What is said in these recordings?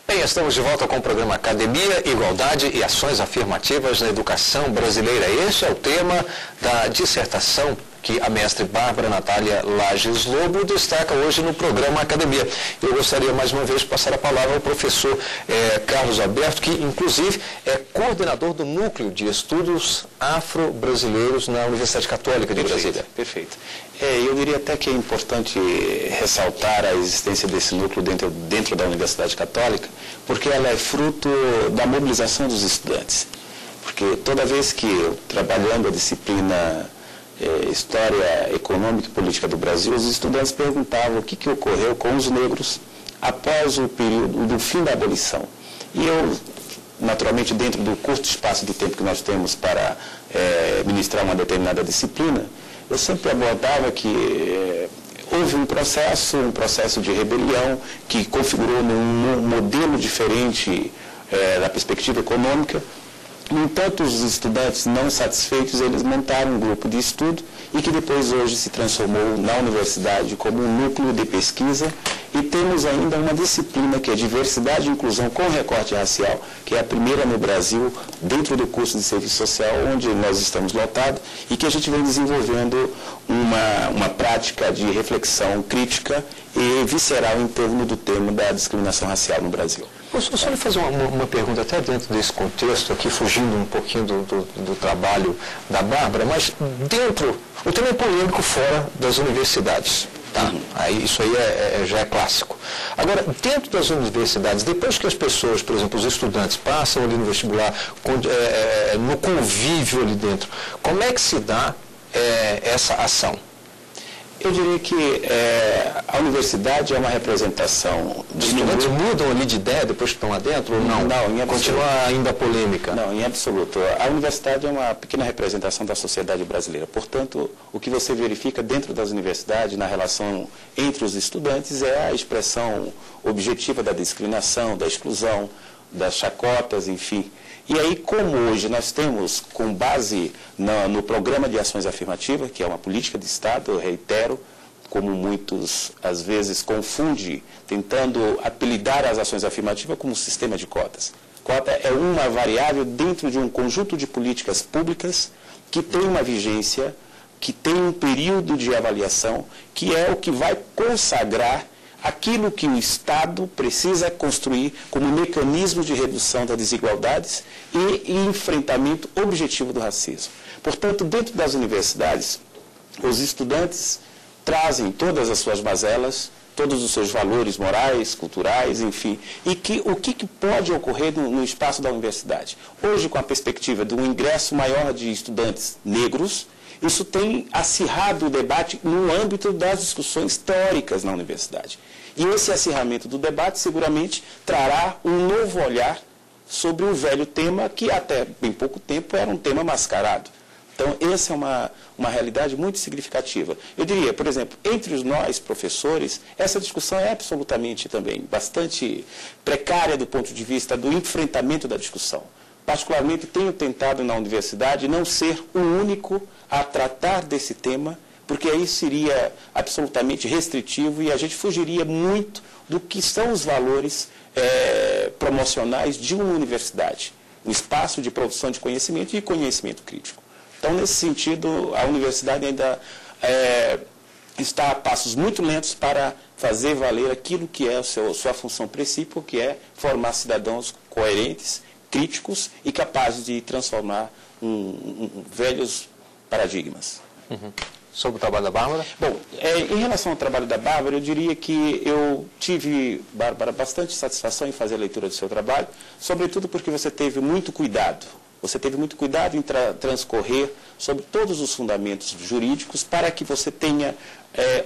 Bem, estamos de volta com o programa Academia, Igualdade e Ações Afirmativas na Educação Brasileira. Este é o tema da dissertação que a mestre Bárbara Natália Lages Lobo destaca hoje no programa Academia. Eu gostaria mais uma vez de passar a palavra ao professor Carlos Alberto, que inclusive é coordenador do Núcleo de Estudos Afro-Brasileiros na Universidade Católica de Brasília. Perfeito. Eu diria até que é importante ressaltar a existência desse núcleo dentro da Universidade Católica, porque ela é fruto da mobilização dos estudantes. Porque toda vez que trabalhando a disciplina História Econômica e Política do Brasil, os estudantes perguntavam o que ocorreu com os negros após o período do fim da abolição. E eu, naturalmente, dentro do curto espaço de tempo que nós temos para ministrar uma determinada disciplina, eu sempre abordava que houve um processo de rebelião que configurou num modelo diferente da perspectiva econômica. No entanto, os estudantes não satisfeitos, eles montaram um grupo de estudo e que depois hoje se transformou na universidade como um núcleo de pesquisa, e temos ainda uma disciplina que é Diversidade e Inclusão com Recorte Racial, que é a primeira no Brasil dentro do curso de Serviço Social, onde nós estamos lotados, e que a gente vem desenvolvendo uma prática de reflexão crítica e visceral em torno do tema da discriminação racial no Brasil. Posso só lhe fazer uma pergunta até dentro desse contexto, aqui fugindo um pouquinho do trabalho da Bárbara, mas o tema é polêmico fora das universidades. Tá? Aí, isso aí já é clássico. Agora, dentro das universidades, depois que as pessoas, por exemplo, os estudantes passam ali no vestibular, no convívio ali dentro, como é que se dá essa ação? Eu diria que a universidade é uma representação... Os estudantes mudam ali de ideia depois que estão lá dentro ou não? Não, em absoluto. Continua ainda a polêmica? Não, em absoluto. A universidade é uma pequena representação da sociedade brasileira. Portanto, o que você verifica dentro das universidades, na relação entre os estudantes, é a expressão objetiva da discriminação, da exclusão, das chacotas, enfim. E aí, como hoje nós temos, com base no Programa de Ações Afirmativas, que é uma política de Estado, eu reitero, como muitos, às vezes, confundem, tentando apelidar as ações afirmativas como um sistema de cotas. Cota é uma variável dentro de um conjunto de políticas públicas que tem uma vigência, que tem um período de avaliação, que é o que vai consagrar aquilo que o Estado precisa construir como mecanismo de redução das desigualdades e enfrentamento objetivo do racismo. Portanto, dentro das universidades, os estudantes trazem todas as suas mazelas, todos os seus valores morais, culturais, enfim, e o que pode ocorrer no espaço da universidade. Hoje, com a perspectiva de um ingresso maior de estudantes negros, isso tem acirrado o debate no âmbito das discussões teóricas na universidade. E esse acirramento do debate seguramente trará um novo olhar sobre o velho tema que até bem pouco tempo era um tema mascarado. Então, essa é uma realidade muito significativa. Eu diria, por exemplo, entre nós, professores, essa discussão é absolutamente também bastante precária do ponto de vista do enfrentamento da discussão. Particularmente, tenho tentado na universidade não ser o único a tratar desse tema, porque aí seria absolutamente restritivo e a gente fugiria muito do que são os valores promocionais de uma universidade, um espaço de produção de conhecimento e conhecimento crítico. Então, nesse sentido, a universidade ainda está a passos muito lentos para fazer valer aquilo que é a sua função principal, que é formar cidadãos coerentes, críticos e capazes de transformar velhos paradigmas. Uhum. Sobre o trabalho da Bárbara? Bom, em relação ao trabalho da Bárbara, eu diria que eu tive, Bárbara, bastante satisfação em fazer a leitura do seu trabalho, sobretudo porque você teve muito cuidado. Você teve muito cuidado em transcorrer sobre todos os fundamentos jurídicos para que você tenha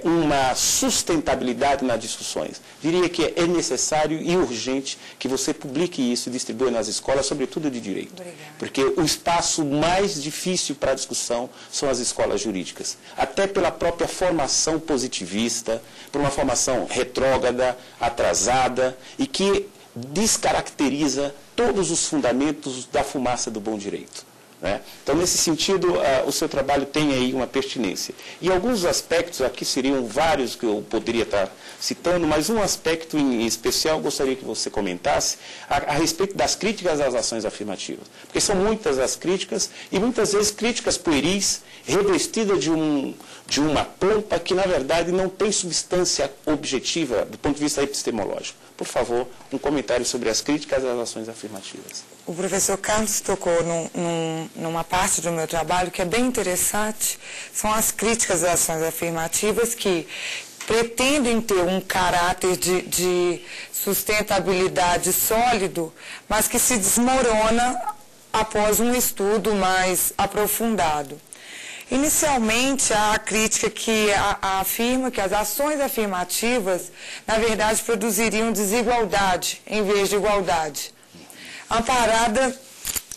uma sustentabilidade nas discussões. Diria que é necessário e urgente que você publique isso e distribua nas escolas, sobretudo de direito. Obrigada. Porque o espaço mais difícil para a discussão são as escolas jurídicas. Até pela própria formação positivista, por uma formação retrógrada, atrasada e que descaracteriza todos os fundamentos da fumaça do bom direito. né? Então, nesse sentido, o seu trabalho tem aí uma pertinência. E alguns aspectos, aqui seriam vários que eu poderia estar citando, mas um aspecto em especial gostaria que você comentasse a respeito das críticas às ações afirmativas. Porque são muitas as críticas, e muitas vezes críticas pueris, revestidas de uma pompa que, na verdade, não tem substância objetiva do ponto de vista epistemológico. Por favor, um comentário sobre as críticas às ações afirmativas. O professor Carlos tocou numa parte do meu trabalho que é bem interessante, são as críticas às ações afirmativas que pretendem ter um caráter de sustentabilidade sólido, mas que se desmorona após um estudo mais aprofundado. Inicialmente, há a crítica que afirma que as ações afirmativas, na verdade, produziriam desigualdade em vez de igualdade. Amparada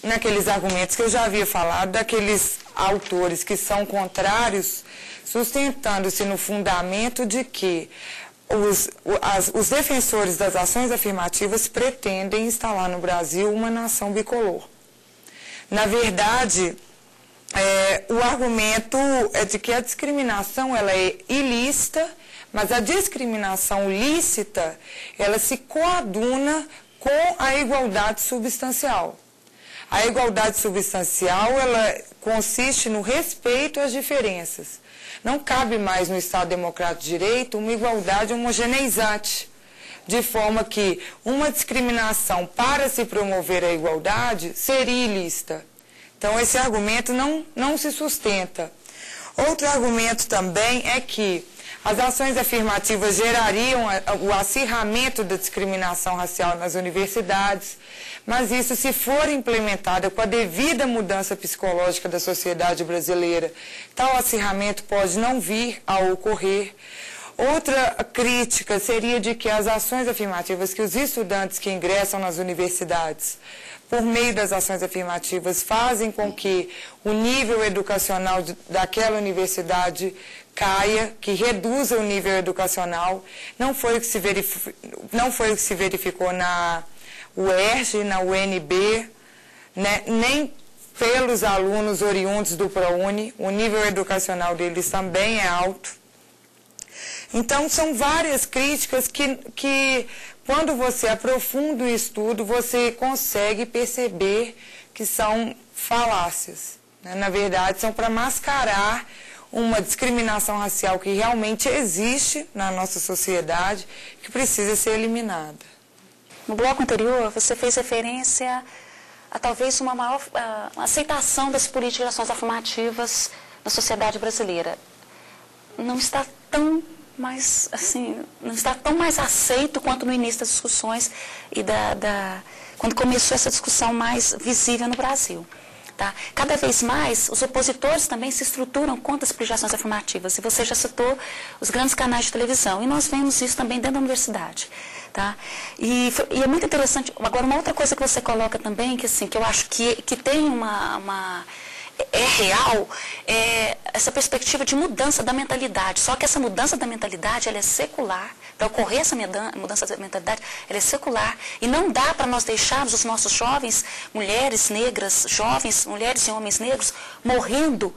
naqueles argumentos que eu já havia falado, daqueles autores que são contrários, sustentando-se no fundamento de que os defensores das ações afirmativas pretendem instalar no Brasil uma nação bicolor. Na verdade, o argumento é de que a discriminação ela é ilícita, mas a discriminação lícita ela se coaduna com a igualdade substancial. A igualdade substancial ela consiste no respeito às diferenças. Não cabe mais no Estado Democrático de Direito uma igualdade homogeneizante, de forma que uma discriminação para se promover a igualdade seria ilícita. Então, esse argumento não se sustenta. Outro argumento também é que as ações afirmativas gerariam o acirramento da discriminação racial nas universidades, mas isso, se for implementada com a devida mudança psicológica da sociedade brasileira, tal acirramento pode não vir a ocorrer. Outra crítica seria de que as ações afirmativas que os estudantes que ingressam nas universidades, por meio das ações afirmativas, fazem com que o nível educacional daquela universidade caia, que reduza o nível educacional. Não foi o que se verificou na UERJ, na UNB, né, nem pelos alunos oriundos do ProUni. O nível educacional deles também é alto. Então, são várias críticas que quando você aprofunda o estudo, você consegue perceber que são falácias, né? Na verdade, são para mascarar uma discriminação racial que realmente existe na nossa sociedade, que precisa ser eliminada. No bloco anterior, você fez referência a talvez uma maior aceitação das políticas de ações afirmativas na sociedade brasileira. Não está tão mais, assim, não está tão mais aceito quanto no início das discussões e quando começou essa discussão mais visível no Brasil. Tá? Cada vez mais, os opositores também se estruturam contra as políticas de ações afirmativas. E você já citou os grandes canais de televisão. E nós vemos isso também dentro da universidade. Tá? E é muito interessante. Agora, uma outra coisa que você coloca também, que eu acho que tem é real, é essa perspectiva de mudança da mentalidade. Só que essa mudança da mentalidade, ela é secular. Para ocorrer essa mudança da mentalidade, ela é secular. E não dá para nós deixarmos os nossos jovens, mulheres negras, jovens, mulheres e homens negros, morrendo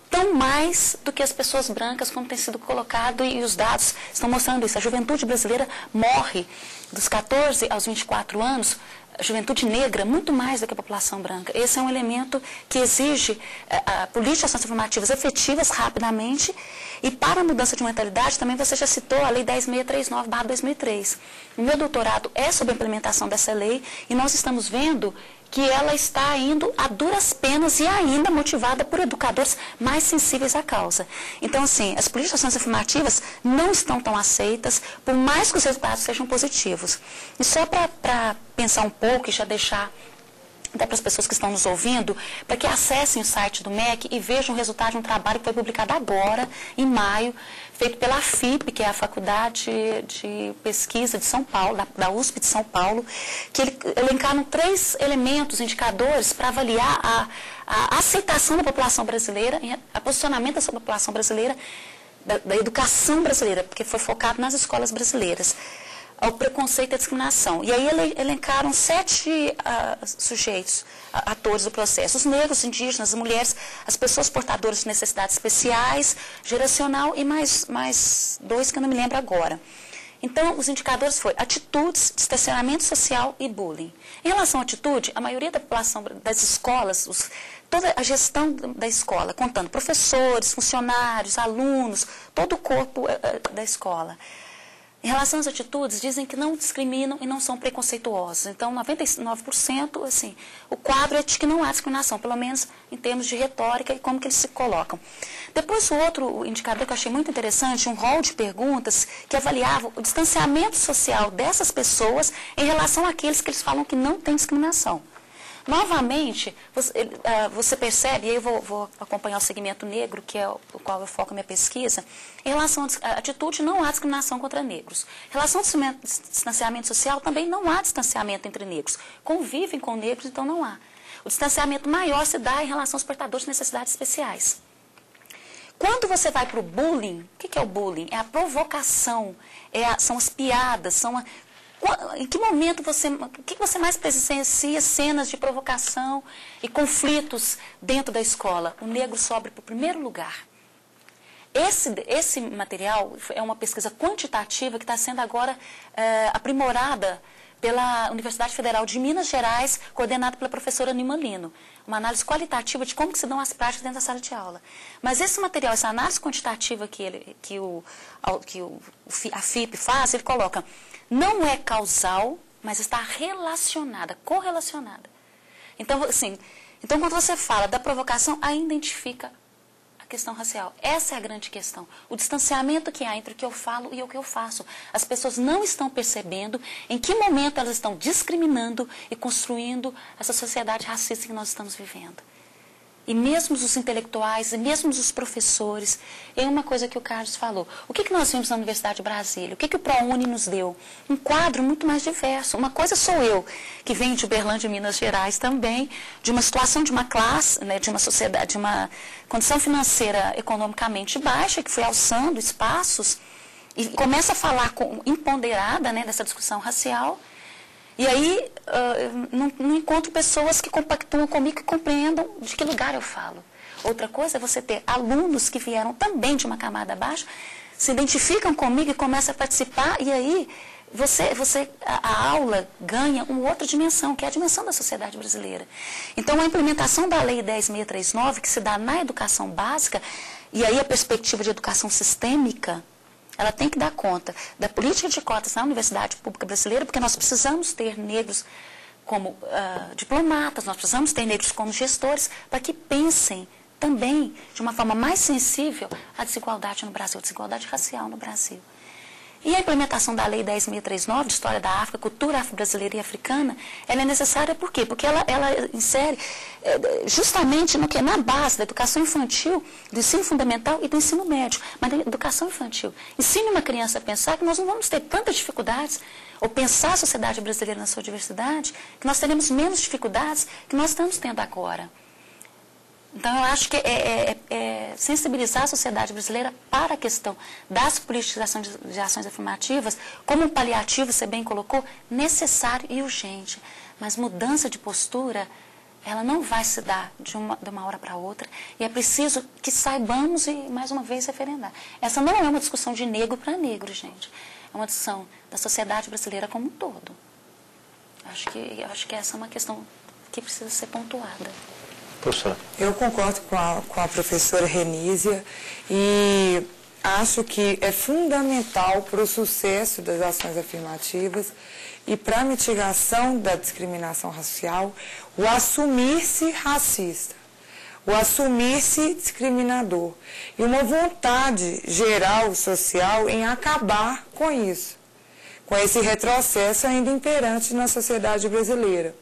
tão mais do que as pessoas brancas, como tem sido colocado, e os dados estão mostrando isso. A juventude brasileira morre dos 14 aos 24 anos, a juventude negra, muito mais do que a população branca. Esse é um elemento que exige políticas afirmativas efetivas rapidamente. E para a mudança de mentalidade, também você já citou a Lei 10.639/2003. O meu doutorado é sobre a implementação dessa lei e nós estamos vendo que ela está indo a duras penas e ainda motivada por educadores mais sensíveis à causa. Então, assim, as políticas de ações afirmativas não estão tão aceitas, por mais que os resultados sejam positivos. E só para pensar um pouco e já deixar até para as pessoas que estão nos ouvindo, para que acessem o site do MEC e vejam o resultado de um trabalho que foi publicado agora, em maio, feito pela FIP, que é a Faculdade de Pesquisa de São Paulo, da USP de São Paulo, que elencaram 3 elementos, indicadores, para avaliar a aceitação da população brasileira, o posicionamento dessa população brasileira, da educação brasileira, porque foi focado nas escolas brasileiras. ao preconceito e à discriminação. E aí elencaram 7 sujeitos, atores do processo: os negros, indígenas, as mulheres, as pessoas portadoras de necessidades especiais, geracional e mais 2 que eu não me lembro agora. Então, os indicadores foram atitudes, distanciamento social e bullying. Em relação à atitude, a maioria da população das escolas, toda a gestão da escola, contando professores, funcionários, alunos, todo o corpo da escola. Em relação às atitudes, dizem que não discriminam e não são preconceituosos. Então, 99%, assim, o quadro é de que não há discriminação, pelo menos em termos de retórica e como que eles se colocam. Depois, o outro indicador que eu achei muito interessante, um rol de perguntas que avaliavam o distanciamento social dessas pessoas em relação àqueles que eles falam que não tem discriminação. Novamente, você percebe, e aí eu vou acompanhar o segmento negro, que é o qual eu foco a minha pesquisa, em relação à atitude, não há discriminação contra negros. Em relação ao distanciamento social, também não há distanciamento entre negros. Convivem com negros, então não há. O distanciamento maior se dá em relação aos portadores de necessidades especiais. Quando você vai para o bullying, o que é o bullying? É a provocação, são as piadas, em que momento o que você mais presencia cenas de provocação e conflitos dentro da escola? O negro sobe para o primeiro lugar. Esse material é uma pesquisa quantitativa que está sendo agora aprimorada pela Universidade Federal de Minas Gerais, coordenada pela professora Nilma Lino. Uma análise qualitativa de como que se dão as práticas dentro da sala de aula. Mas esse material, essa análise quantitativa que a FIP faz, ele coloca: não é causal, mas está relacionada, correlacionada. Então, assim, quando você fala da provocação, ainda identifica a questão racial. Essa é a grande questão. O distanciamento que há entre o que eu falo e o que eu faço. As pessoas não estão percebendo em que momento elas estão discriminando e construindo essa sociedade racista que nós estamos vivendo. E mesmo os intelectuais, e mesmo os professores, é uma coisa que o Carlos falou. O que nós vimos na Universidade de Brasília? O que o ProUni nos deu? Um quadro muito mais diverso. Uma coisa sou eu, que venho de Uberlândia, Minas Gerais também, de uma situação de uma classe, né, de uma sociedade, de uma condição financeira economicamente baixa, que foi alçando espaços, e começa a falar empoderada, né, dessa discussão racial. E aí, não encontro pessoas que compactuam comigo, que compreendam de que lugar eu falo. Outra coisa é você ter alunos que vieram também de uma camada baixa, se identificam comigo e começam a participar, e aí a aula ganha uma outra dimensão, que é a dimensão da sociedade brasileira. Então, a implementação da Lei 10.639, que se dá na educação básica, e aí a perspectiva de educação sistêmica, ela tem que dar conta da política de cotas na Universidade Pública Brasileira, porque nós precisamos ter negros como diplomatas, nós precisamos ter negros como gestores, para que pensem também de uma forma mais sensível a desigualdade no Brasil, a desigualdade racial no Brasil. E a implementação da Lei 10.639, de História da África, Cultura Afro-Brasileira e Africana, ela é necessária por quê? Porque ela insere justamente no que é na base da educação infantil, do ensino fundamental e do ensino médio, mas da educação infantil. Ensine uma criança a pensar que nós não vamos ter tantas dificuldades, ou pensar a sociedade brasileira na sua diversidade, que nós teremos menos dificuldades que nós estamos tendo agora. Então, eu acho que sensibilizar a sociedade brasileira para a questão das políticas de ações afirmativas, como um paliativo, você bem colocou, necessário e urgente. Mas mudança de postura, ela não vai se dar de uma hora para outra, e é preciso que saibamos, e mais uma vez, referendar. Essa não é uma discussão de negro para negro, gente. É uma discussão da sociedade brasileira como um todo. Acho que essa é uma questão que precisa ser pontuada. Professora. Eu concordo com a professora Renísia e acho que é fundamental para o sucesso das ações afirmativas e para a mitigação da discriminação racial o assumir-se racista, o assumir-se discriminador e uma vontade geral social em acabar com isso, com esse retrocesso ainda imperante na sociedade brasileira.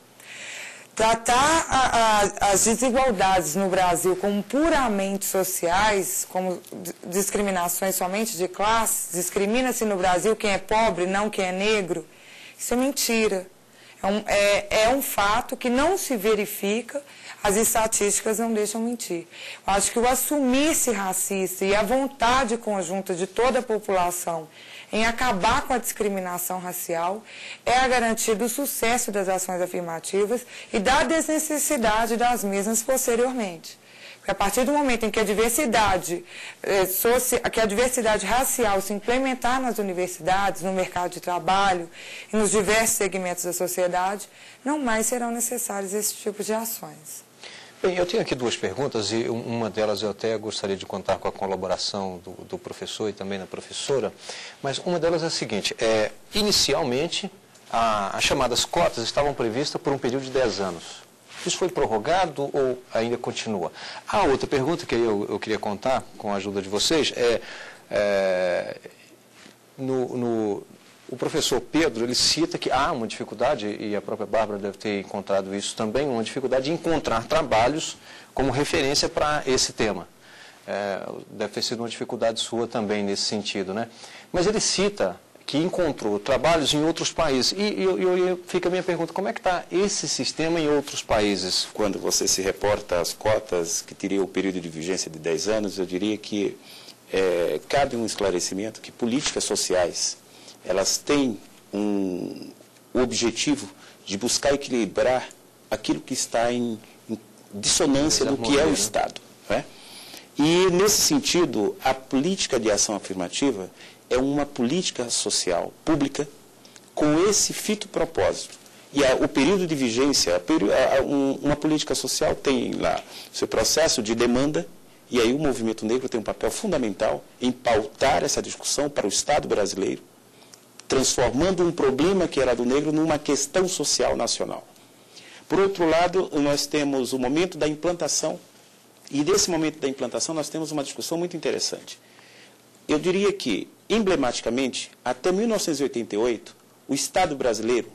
Tratar as desigualdades no Brasil como puramente sociais, como discriminações somente de classe, discrimina-se no Brasil quem é pobre, não quem é negro, isso é mentira. É um fato que não se verifica, as estatísticas não deixam mentir. Eu acho que o assumir-se racista e a vontade conjunta de toda a população em acabar com a discriminação racial, é a garantia do sucesso das ações afirmativas e da desnecessidade das mesmas posteriormente. Porque a partir do momento em que a diversidade racial se implementar nas universidades, no mercado de trabalho e nos diversos segmentos da sociedade, não mais serão necessários esse tipo de ações. Bem, eu tenho aqui duas perguntas e uma delas eu até gostaria de contar com a colaboração do professor e também da professora, mas uma delas é a seguinte, inicialmente as chamadas cotas estavam previstas por um período de 10 anos. Isso foi prorrogado ou ainda continua? A outra pergunta que eu queria contar, com a ajuda de vocês, o professor Pedro, ele cita que há uma dificuldade, e a própria Bárbara deve ter encontrado isso também, uma dificuldade de encontrar trabalhos como referência para esse tema. Deve ter sido uma dificuldade sua também nesse sentido, né? Mas ele cita que encontrou trabalhos em outros países. E fica a minha pergunta, como é que está esse sistema em outros países? Quando você se reporta às cotas, que teria o período de vigência de 10 anos, eu diria que cabe um esclarecimento que políticas sociais, elas têm o objetivo de buscar equilibrar aquilo que está em dissonância do que é o Estado. Né? E, nesse sentido, a política de ação afirmativa é uma política social pública com esse fito propósito. E o período de vigência, uma política social tem lá seu processo de demanda, e aí o movimento negro tem um papel fundamental em pautar essa discussão para o Estado brasileiro, transformando um problema que era do negro numa questão social nacional. Por outro lado, nós temos o momento da implantação, e nesse momento da implantação nós temos uma discussão muito interessante. Eu diria que, emblematicamente, até 1988, o Estado brasileiro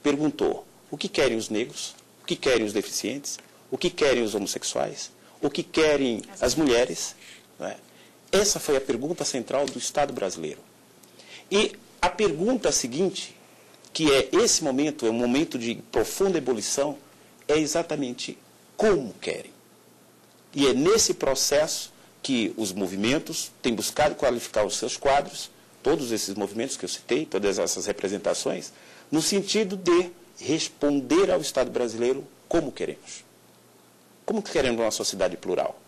perguntou o que querem os negros, o que querem os deficientes, o que querem os homossexuais, o que querem as mulheres. Não é? Essa foi a pergunta central do Estado brasileiro. E a pergunta seguinte, que esse momento, é um momento de profunda ebulição, é exatamente como querem. E é nesse processo que os movimentos têm buscado qualificar os seus quadros, todos esses movimentos que eu citei, todas essas representações, no sentido de responder ao Estado brasileiro como queremos. Como queremos uma sociedade plural?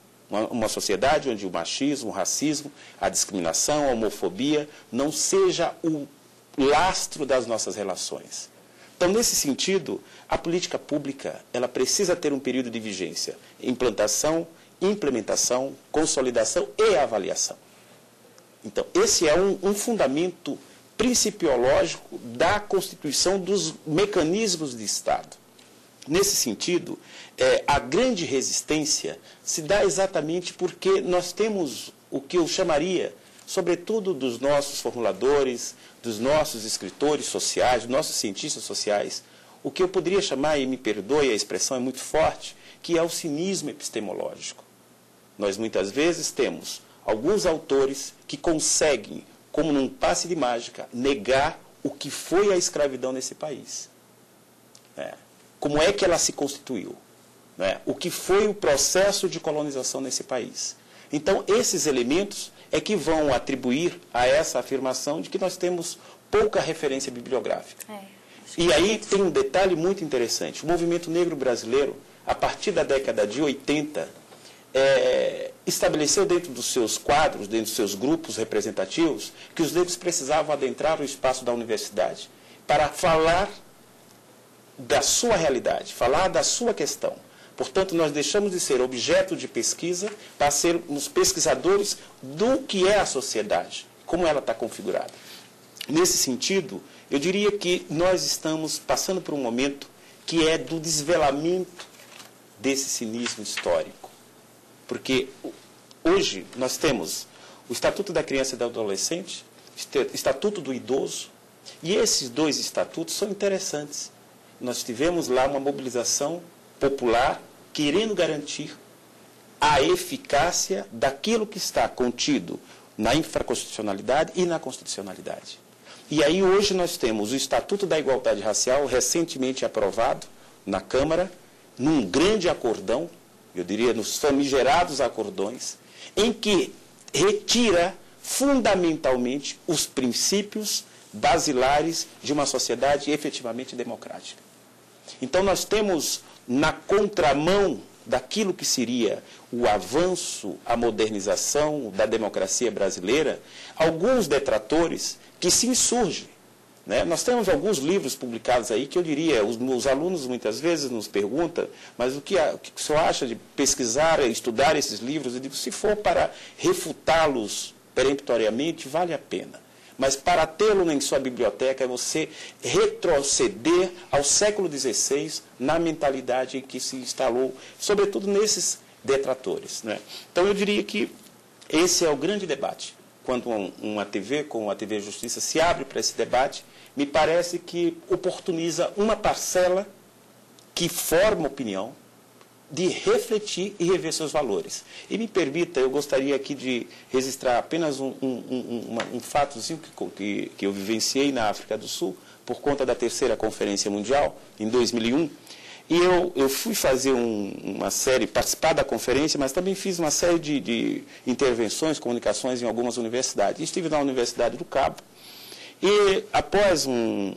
Uma sociedade onde o machismo, o racismo, a discriminação, a homofobia não seja o lastro das nossas relações. Então, nesse sentido, a política pública ela precisa ter um período de vigência, implantação, implementação, consolidação e avaliação. Então, esse é um fundamento principiológico da constituição dos mecanismos de Estado. Nesse sentido, a grande resistência se dá exatamente porque nós temos o que eu chamaria, sobretudo dos nossos formuladores, dos nossos escritores sociais, dos nossos cientistas sociais, o que eu poderia chamar, e me perdoe, a expressão é muito forte, que é o cinismo epistemológico. Nós muitas vezes temos alguns autores que conseguem, como num passe de mágica, negar o que foi a escravidão nesse país. Como é que ela se constituiu? O que foi o processo de colonização nesse país? Então, esses elementos é que vão atribuir a essa afirmação de que nós temos pouca referência bibliográfica. E aí tem um detalhe muito interessante. O movimento negro brasileiro, a partir da década de 80, estabeleceu dentro dos seus quadros, dentro dos seus grupos representativos, que os negros precisavam adentrar o espaço da universidade para falar da sua realidade, falar da sua questão. Portanto, nós deixamos de ser objeto de pesquisa para sermos pesquisadores do que é a sociedade, como ela está configurada. Nesse sentido, eu diria que nós estamos passando por um momento que é do desvelamento desse cinismo histórico. Porque hoje nós temos o Estatuto da Criança e do Adolescente, o Estatuto do Idoso, e esses dois estatutos são interessantes. Nós tivemos lá uma mobilização popular querendo garantir a eficácia daquilo que está contido na infraconstitucionalidade e na constitucionalidade. E aí hoje nós temos o Estatuto da Igualdade Racial recentemente aprovado na Câmara, num grande acordão, eu diria nos famigerados acordões, em que retira fundamentalmente os princípios basilares de uma sociedade efetivamente democrática. Então nós temos na contramão daquilo que seria o avanço, a modernização da democracia brasileira, alguns detratores que se insurgem. Né? Nós temos alguns livros publicados aí que eu diria, os alunos muitas vezes nos perguntam, mas o que o senhor acha de pesquisar, estudar esses livros? Eu digo, se for para refutá-los peremptoriamente, vale a pena. Mas para tê-lo em sua biblioteca é você retroceder ao século XVI na mentalidade em que se instalou, sobretudo nesses detratores. Né? Então eu diria que esse é o grande debate. Quando uma TV, como a TV Justiça, se abre para esse debate, me parece que oportuniza uma parcela que forma opinião, de refletir e rever seus valores. E me permita, eu gostaria aqui de registrar apenas um fatozinho que eu vivenciei na África do Sul, por conta da terceira Conferência Mundial, em 2001. E eu fui fazer uma série, participar da conferência, mas também fiz uma série de intervenções, comunicações em algumas universidades. Estive na Universidade do Cabo. E após um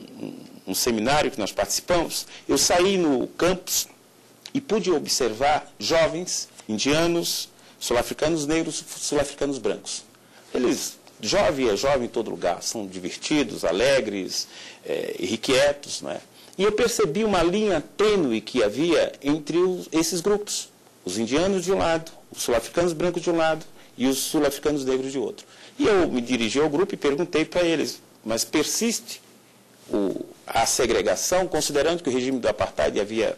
seminário que nós participamos, eu saí no campus e pude observar jovens indianos, sul-africanos negros, sul-africanos brancos. Eles, jovem em todo lugar, são divertidos, alegres, irrequietos, não é? E eu percebi uma linha tênue que havia entre esses grupos. Os indianos de um lado, os sul-africanos brancos de um lado e os sul-africanos negros de outro. E eu me dirigi ao grupo e perguntei para eles, mas persiste a segregação, considerando que o regime do apartheid havia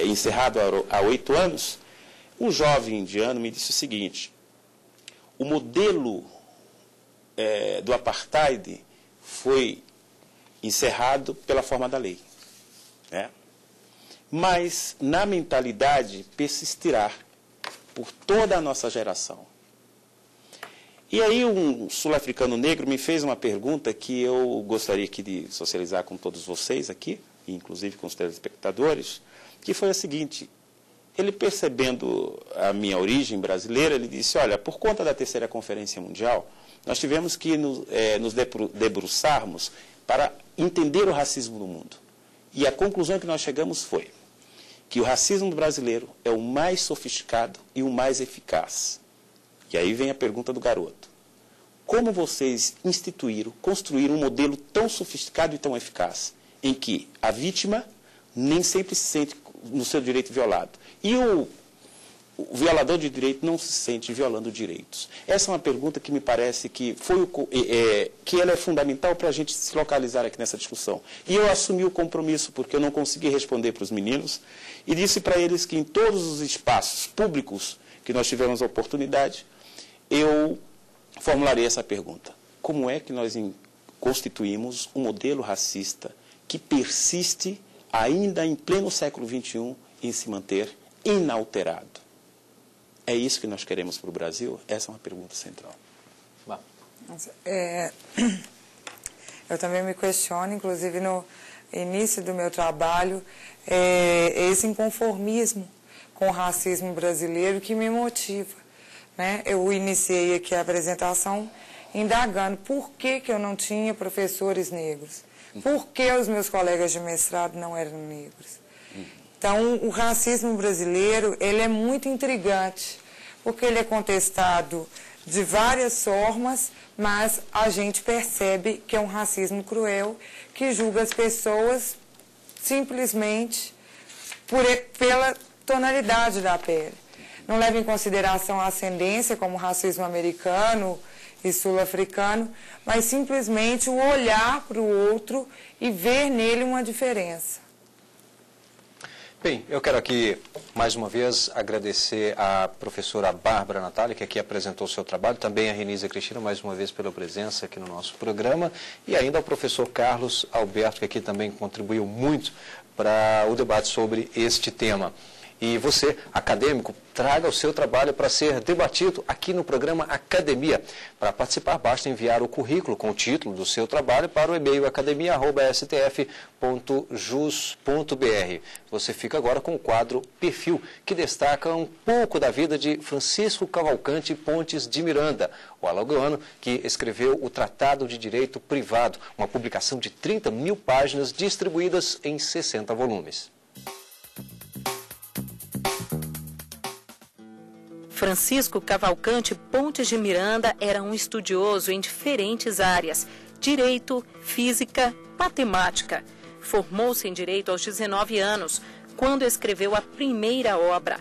encerrado há 8 anos? Um jovem indiano me disse o seguinte: o modelo do apartheid foi encerrado pela forma da lei, né? Mas na mentalidade persistirá por toda a nossa geração. E aí um sul-africano negro me fez uma pergunta que eu gostaria aqui de socializar com todos vocês aqui, inclusive com os telespectadores, que foi a seguinte: ele, percebendo a minha origem brasileira, ele disse, olha, por conta da terceira Conferência Mundial, nós tivemos que nos debruçarmos para entender o racismo no mundo. E a conclusão que nós chegamos foi que o racismo brasileiro é o mais sofisticado e o mais eficaz. E aí vem a pergunta do garoto: como vocês construíram um modelo tão sofisticado e tão eficaz, em que a vítima nem sempre se sente no seu direito violado e o violador de direito não se sente violando direitos? Essa é uma pergunta que me parece que que ela é fundamental para a gente se localizar aqui nessa discussão. E eu assumi o compromisso, porque eu não consegui responder para os meninos, e disse para eles que em todos os espaços públicos que nós tivemos a oportunidade, eu formularei essa pergunta: como é que nós constituímos um modelo racista que persiste ainda em pleno século XXI em se manter inalterado? É isso que nós queremos para o Brasil? Essa é uma pergunta central. Eu também me questiono, inclusive no início do meu trabalho, esse inconformismo com o racismo brasileiro que me motiva. Né? Eu iniciei aqui a apresentação indagando por que eu não tinha professores negros, por que os meus colegas de mestrado não eram negros. Então, o racismo brasileiro, ele é muito intrigante, porque ele é contestado de várias formas, mas a gente percebe que é um racismo cruel, que julga as pessoas simplesmente pela tonalidade da pele. Não leva em consideração a ascendência, como o racismo americano e sul-africano, mas simplesmente o olhar para o outro e ver nele uma diferença. Bem, eu quero aqui, mais uma vez, agradecer à professora Bárbara Natália, que aqui apresentou o seu trabalho, também a Renise Cristina, mais uma vez, pela presença aqui no nosso programa, e ainda ao professor Carlos Alberto, que aqui também contribuiu muito para o debate sobre este tema. E você, acadêmico, traga o seu trabalho para ser debatido aqui no programa Academia. Para participar, basta enviar o currículo com o título do seu trabalho para o e-mail academia@stf.jus.br. Você fica agora com o quadro Perfil, que destaca um pouco da vida de Francisco Cavalcante Pontes de Miranda, o alagoano que escreveu o Tratado de Direito Privado, uma publicação de 30.000 páginas distribuídas em 60 volumes. Francisco Cavalcante Pontes de Miranda era um estudioso em diferentes áreas: direito, física, matemática. Formou-se em direito aos 19 anos, quando escreveu a primeira obra,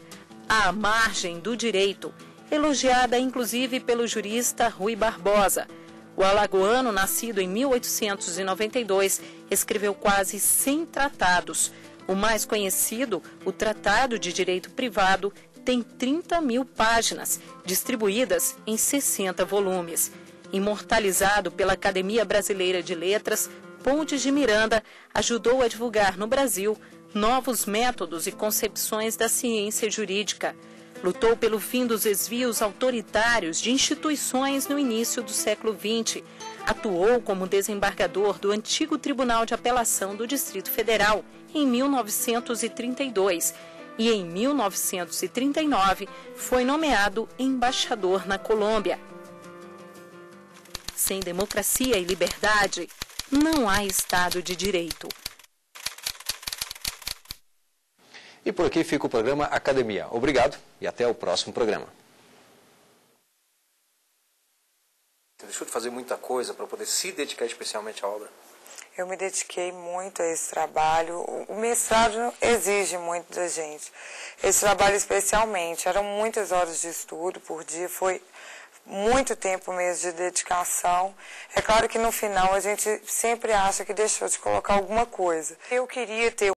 À Margem do Direito, elogiada inclusive pelo jurista Rui Barbosa. O alagoano, nascido em 1892, escreveu quase 100 tratados. O mais conhecido, o Tratado de Direito Privado, tem 30.000 páginas, distribuídas em 60 volumes. Imortalizado pela Academia Brasileira de Letras, Pontes de Miranda ajudou a divulgar no Brasil novos métodos e concepções da ciência jurídica. Lutou pelo fim dos desvios autoritários de instituições no início do século XX. Atuou como desembargador do antigo Tribunal de Apelação do Distrito Federal em 1932. E em 1939 foi nomeado embaixador na Colômbia. Sem democracia e liberdade, não há Estado de Direito. E por aqui fica o programa Academia. Obrigado e até o próximo programa. Você deixou de fazer muita coisa para poder se dedicar especialmente à obra? Eu me dediquei muito a esse trabalho. O mestrado exige muito da gente. Esse trabalho especialmente. Eram muitas horas de estudo por dia, foi muito tempo mesmo de dedicação. É claro que no final a gente sempre acha que deixou de colocar alguma coisa. Eu queria ter